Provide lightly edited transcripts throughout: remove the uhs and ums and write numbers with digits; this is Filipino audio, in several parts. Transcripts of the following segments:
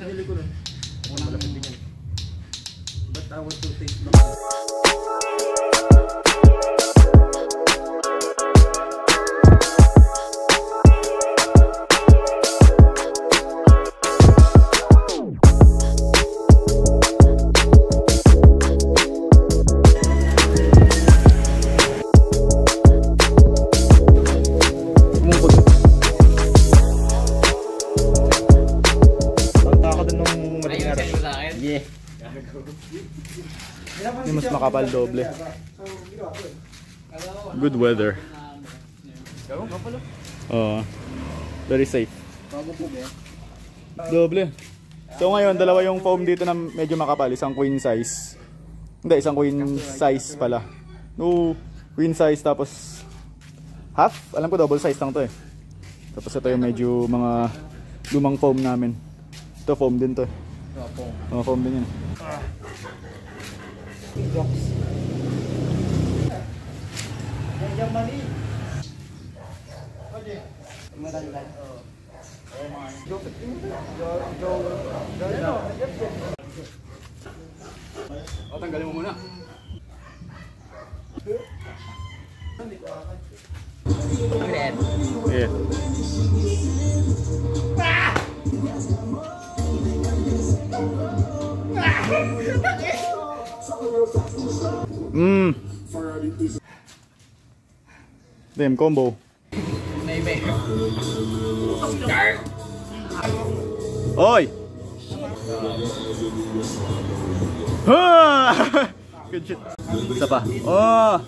nahili ko nun. Malapit din yan. But I want to taste lang. Ini mas makapal doble. Good weather. Very safe. Doble. So ngayon, dalawa yung foam dito na medyo makapal. Isang queen size. Hindi, isang queen size pala. No, queen size tapos half. Alam ko double size lang to eh. Tapos ito yung medyo mga lumang foam namin. Ito foam din to eh. Foam din yan. Yang mani. Oke. Kemudian. Oh, tanggalin mo muna. Yeah. Damn combo. Oi. Good shit. Isa pa. Oh.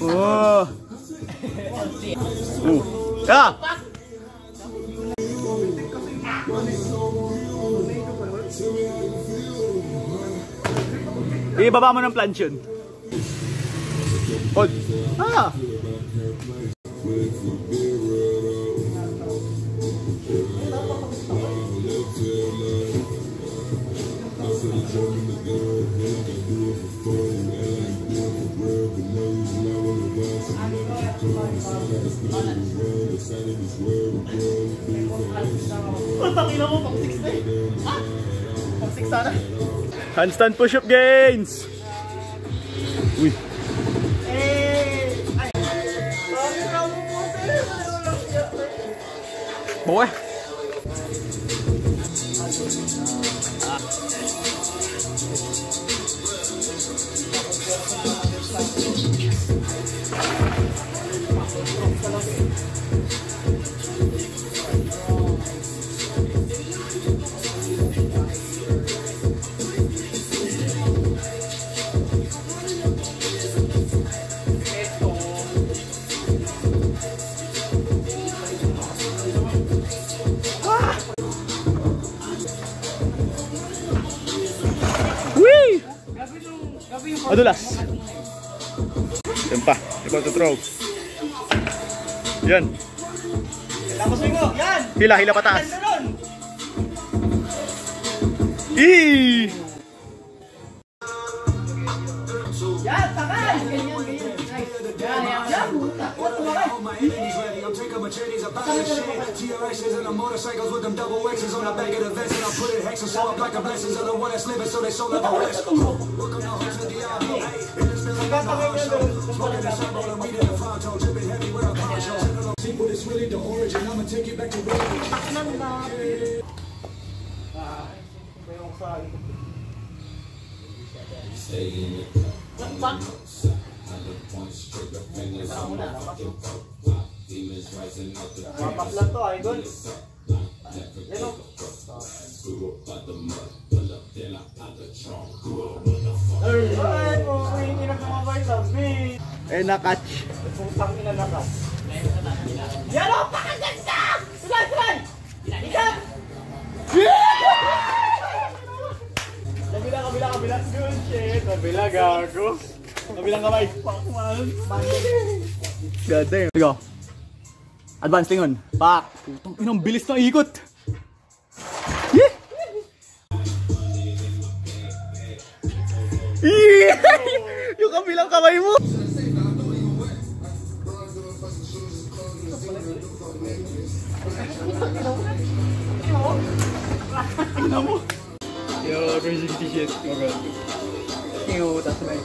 Oh. Ah. Ibaba mo ng planche yun. Hold. Ah! Takina mo, pang 6 na eh. Pang 6 sana. Handstand push-up gains! Uy! Boy! Adulas. Yan pa. Ikaw to throw. Yan. Tapos mo. Yan. Hila, hila pataas. Eee! Yan, takay. Ganyan, ganyan. Yan, yan. Yan, buta. What the fuck? Mapak lang to, idol. Yan o. Ay, po, hindi na kumabay sabi. Eh, nakatch. Putang ina na ka. Yan o, pakaganda! Sulay, sulay! Ikat! Kabila. Good shit. Kabila, gago. Kabilang kamay. Fuck, man. God damn. Sige. Advance lingon. Pak. Putang inang bilis na ikot. Yeah. Yung kabilang kamay mo. Tingnan mo. Yo, 360 shit. Okay. Cute. Tapos may...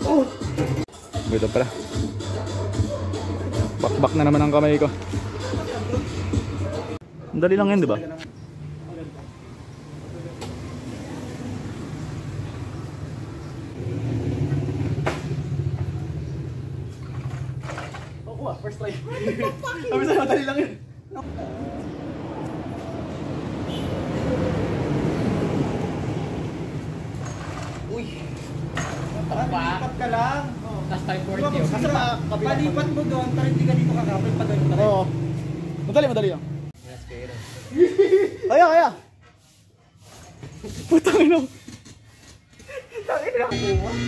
Oh! Ganda pala. Bakbak na naman ang kamay ko. Ang dali lang yan, di ba? First try. Sabi sa'yo, madali lang yun. Uy. Palipat ka lang. Tapos 540. Kasi palipat mo doon, pero hindi ka dito kakapit pa doon. Oo. Madali lang. Kaya. Putang ino.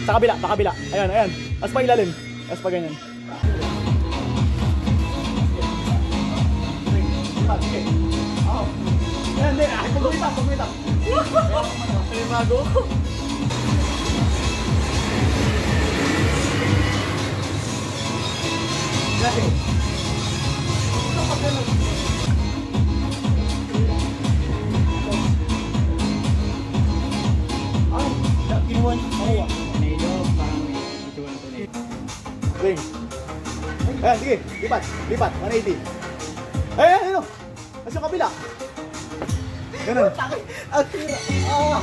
Sa kabila. Ayan. As pa ilalim. As pa ganyan. Sige. Oh. Ayan, hindi. Pagmita. Ay, bago. Grabe. Ay, kinuha niyo. Oo. Nailo, parang may ituwan ko na ito. Ring. Ayan, sige. Lipat. 180. Ayan. Nasa kabila. Ganun. Ang tira. Ah.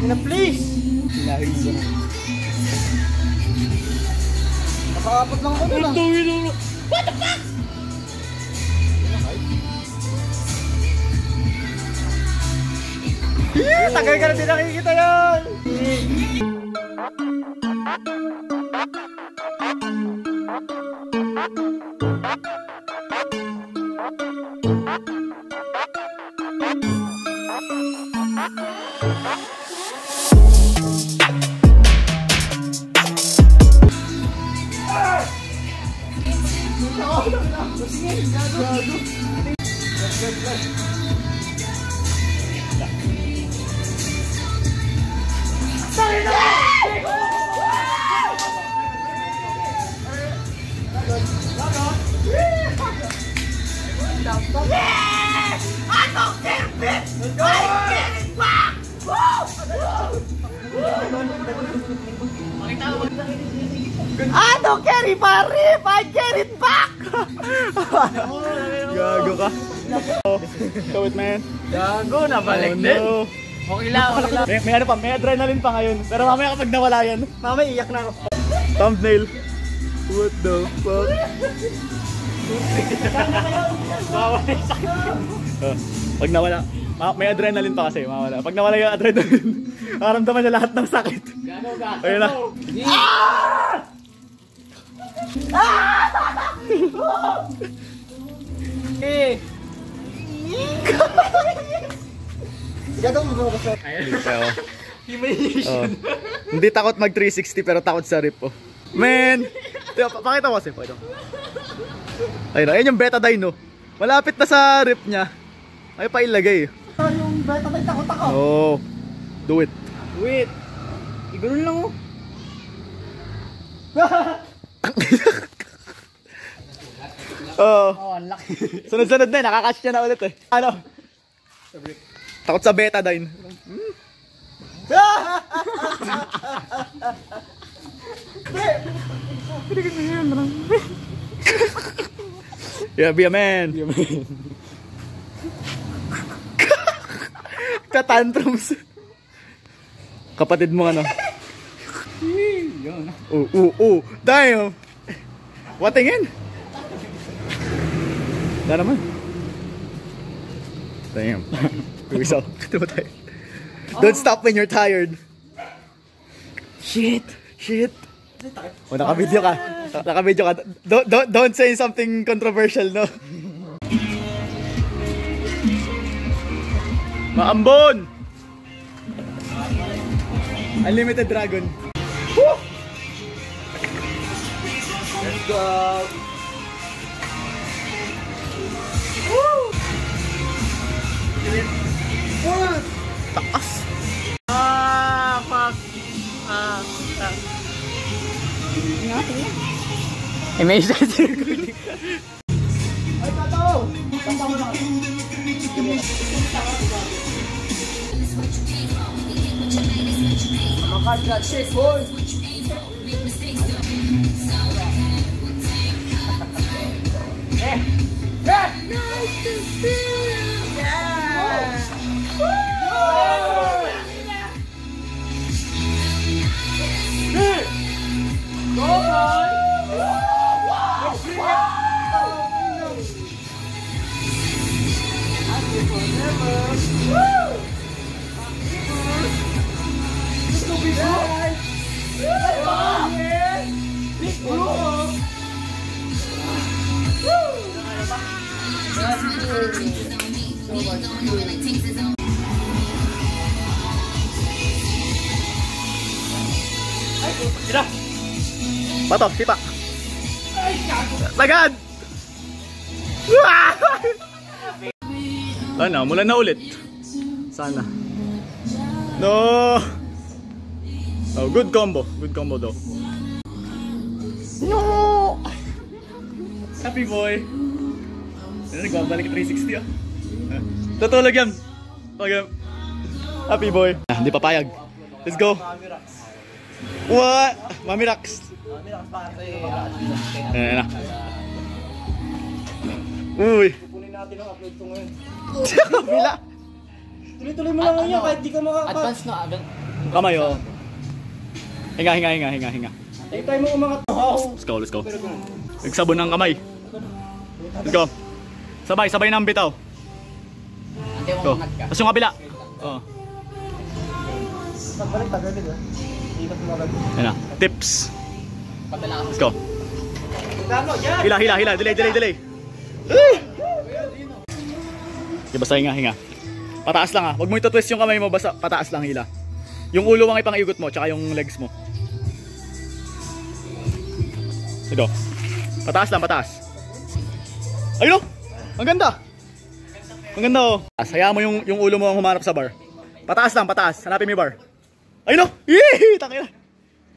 Na please. Hinahing mo ganun. Nakakapot lang ako doon. What the fuck? Tagal ka na din nakikita yan. I don't care if I rip, I get it back! Gago ka. Kawit man. Gago, nabalik Oh, din. no. Okay lang. May ano pa, may adrenaline pa ngayon. Pero mamaya kapag nawala yan. Mama, iyak na ako. Thumbnail. What the fuck? Pag nawala, may adrenaline pa kasi, mawala. Pag nawala yung adrenaline, maramdaman niya lahat ng sakit. Gago. Ayun na. Eh! Gagawin mo ba sa... Oh. Hindi takot mag 360 pero takot sa rip po. Man! Pakita mo kasi po ito. Ayun yung betadine no. Malapit na sa rip niya. Ay pa ilagay. Yung beta may takot ako. Oh. Do it. Wait. Igulong lang oh. Oh. Oh, ang laki. Sunod-sunod na, nakakatch niya na ulit eh. Ano? Takot sa betadine. Yeah, be a man. Ka-tantrums. Kapatid mo ano? Damn. Watingin. Wala naman. Damn. Rizal. Don't stop when you're tired. Shit. Oh, naka-video ka. Don't say something controversial, no? Maambon! Unlimited Dragon. Woo! Let's go! Taas! Fuck. May isa kasi recording. Ay, tataw! Tataw na! Makadrat shake, boy! Bato, sipa. Sagad! Sana, mula na ulit. Sana. No! Oh, good combo. Good combo daw. No! Happy boy. Nagbabalik 360 ah. Tutulog yan. Okay. Happy boy. Hindi papayag. Let's go. What? Mami Rax. Ayan na. Uy. Kunin natin ang upload ko ngayon. Bila. Tuloy-tuloy mo lang ngayon kahit di ka makaka... Advance na agad. Kamay oh. Hinga. Hintay mo umangat. Let's go. Nagsabon ng kamay. Let's go. Sabay ng bitaw. Ante mo Go. mangat ka. Tapos yung kabila. Oh. Pagbalik tagal din ah. Ikot mo agad. Ayan na. Tips. Kabila ka. Let's go. Gano, yan! Hila. Delay. Okay, basta hinga. Pataas lang ha. Huwag mo ito-twist yung kamay mo. Basta pataas lang hila. Yung ulo ang ipang-igot mo. Tsaka yung legs mo. Ito. Pataas lang. Ayun o! Ang ganda! Oh. Hayaan mo yung ulo mo ang humanap sa bar. Pataas. Hanapin mo yung bar. Ayun o! Yee! Takina!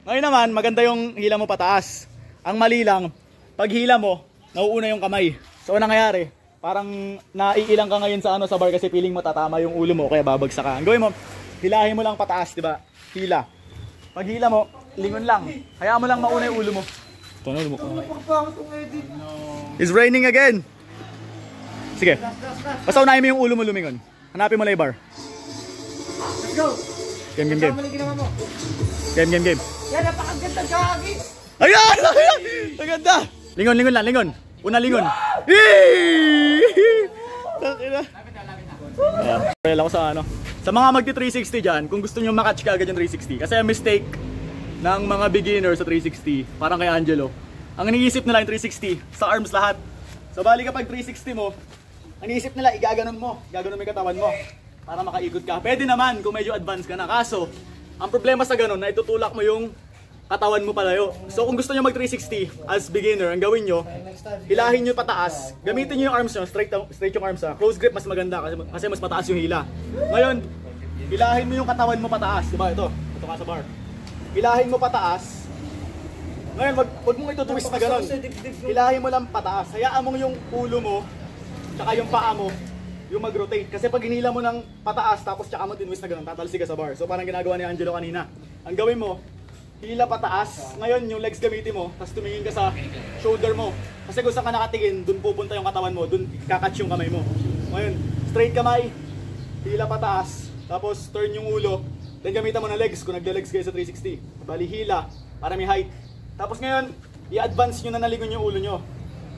Ngayon naman, maganda yung hila mo pataas. Ang mali lang, pag hila mo, nauuna yung kamay. So, anong nangyayari? Parang naiilang ka ngayon sa bar kasi feeling mo tatama yung ulo mo kaya babagsak ka. Ang gawin mo, hilahin mo lang pataas, di ba? Hila. Pag hila mo, lingon lang. Hayaan mo lang mauna yung ulo mo. Ito na ulo mo. It's raining again. Sige. Basta unahin mo yung ulo mo lumingon. Hanapin mo lang yung bar. Let's go! Game. Tama lang ginawa mo. Game. Yan, napakaganda kagi! Ayan! Ang ganda! Lingon. Una lingon. Takina. Ayan. Ako sa mga magti 360 dyan, kung gusto nyo makatch ka agad yung 360. Kasi ang mistake ng mga beginner sa 360, parang kay Angelo, ang iniisip nila yung 360, sa arms lahat. So bali kapag 360 mo, ang iniisip nila, igaganon mo yung katawan mo para makaikot ka. Pwede naman kung medyo advanced ka na. Kaso, ang problema sa ganon, na itutulak mo yung katawan mo palayo. So kung gusto nyo mag 360 as beginner, ang gawin nyo, hilahin nyo pataas, gamitin nyo yung arms nyo, straight yung arms ha. Close grip mas maganda kasi mas mataas yung hila. Ngayon, hilahin mo yung katawan mo pataas, diba? Ito ka sa bar. Hilahin mo pataas. Ngayon, wag mong ito-twist na gano'n. Hilahin mo lang pataas. Hayaan mo yung ulo mo, tsaka yung paa mo, yung mag-rotate. Kasi pag hinila mo ng pataas, tapos tsaka mo tinwist na gano'n, tatalsik ka sa bar. So parang ginagawa ni Angelo kanina. Ang gawin mo, hila pataas. Ngayon, yung legs gamitin mo, tapos tumingin ka sa shoulder mo. Kasi kung saan ka nakatingin, dun pupunta yung katawan mo, dun kakatch yung kamay mo. Ngayon, straight kamay, hila pataas, tapos turn yung ulo. Then gamitan mo ng legs kung nagla-legs kayo sa 360. Bali hila, para may height. Tapos ngayon, i-advance nyo na nalingon yung ulo nyo.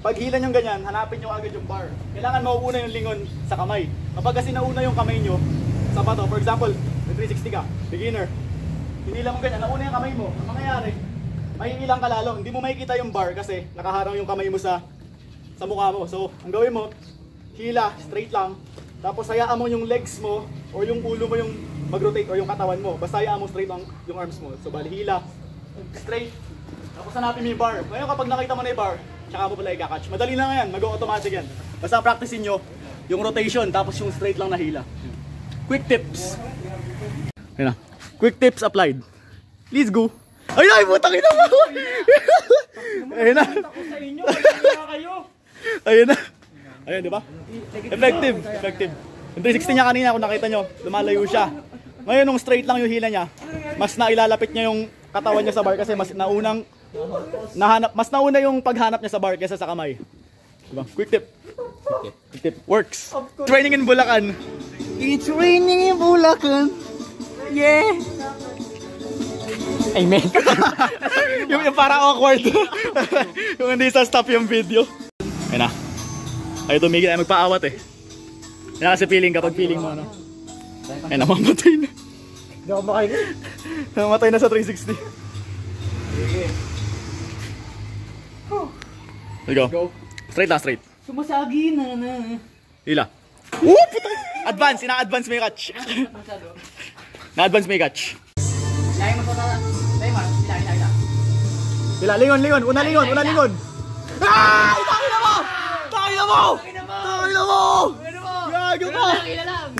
Pag hila nyo ganyan, hanapin nyo agad yung bar. Kailangan mauuna yung lingon sa kamay. Kapag kasi nauna yung kamay nyo sa bato, for example, may 360 ka, beginner, hinila mo ganyan, nauna yung kamay mo, ang mangyayari, may ilang ka lalo. Hindi mo makikita yung bar kasi nakaharang yung kamay mo sa mukha mo. So, ang gawin mo, hila, straight lang, Tapos hayaan mo yung legs mo o yung ulo mo yung mag-rotate o yung katawan mo. Basta hayaan mo straight yung arms mo. So bali hila, straight. Tapos hanapin mo yung bar. Ngayon kapag nakita mo na yung bar, tsaka mo pala i-catch. Madali lang yan, mag-automatic yan. Basta practicein nyo yung rotation tapos yung straight lang na hila. Quick tips. Ayun na. Quick tips applied. Let's go. Ay, putang ina mo. Ayun na. Ako sa inyo, wala kayo. Ayun na. Ayun, di ba? Effective. Effective. Yung 360 niya kanina, kung nakita nyo, lumalayo siya. Ngayon, nung straight lang yung hila niya, mas nailalapit niya yung katawan niya sa bar kasi mas nauna yung paghanap niya sa bar kaysa sa kamay. Diba? Quick tip. Quick tip. Works. Training in Bulacan. It's raining in Bulacan. Yeah. Amen. yung para awkward. Yung hindi sa stop yung video. Ayun na. Ay tumigil, ay magpaawat eh. Yan kasi feeling kapag feeling mo ano. Ay namamatay na. Hindi ako makain. Namamatay na sa 360. Let's go. Straight lang, straight. Sumasagi na na. Hila. Woo! Puta! Advance! Ina-advance may catch. Na-advance may catch. Layo mo sa tala. Layo mo. Hila. Hila, lingon. Una lingon. Ah! Tangina mo! Tangina mo! Gago ka!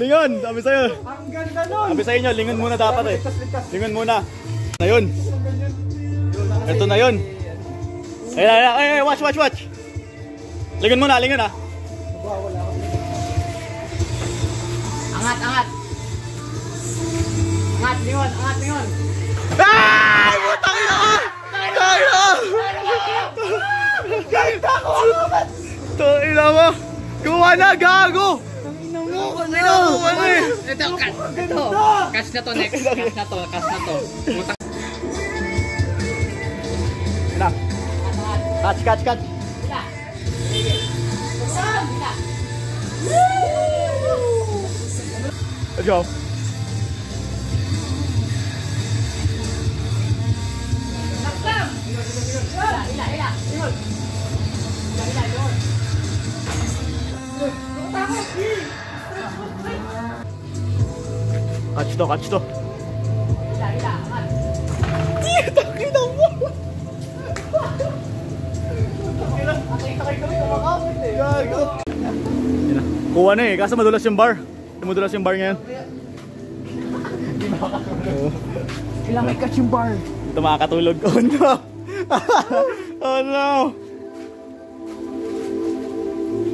Lingon! Sabi sa'yo. Ang ganda nun. Sabi sa inyo, lingon muna dapat eh. Lingon muna. Na yun. Ito na yun. Ay, watch. Lingon muna, ah. Angat. Angat, lingon. Ay! Putang ina ka! Tangina mo! Kuha na, gago! Tangina mo! Ano eh? Ito. Cash na to next. Cash na to. Puta. Na. Catch. Let's go. Catch to. Takina mo! Gago. Yan na. Kuha na eh, kaso madulas yung bar. Madulas yung bar ngayon. Kailangan i-catch yung bar. Ito makakatulog. Oh no! Oh no!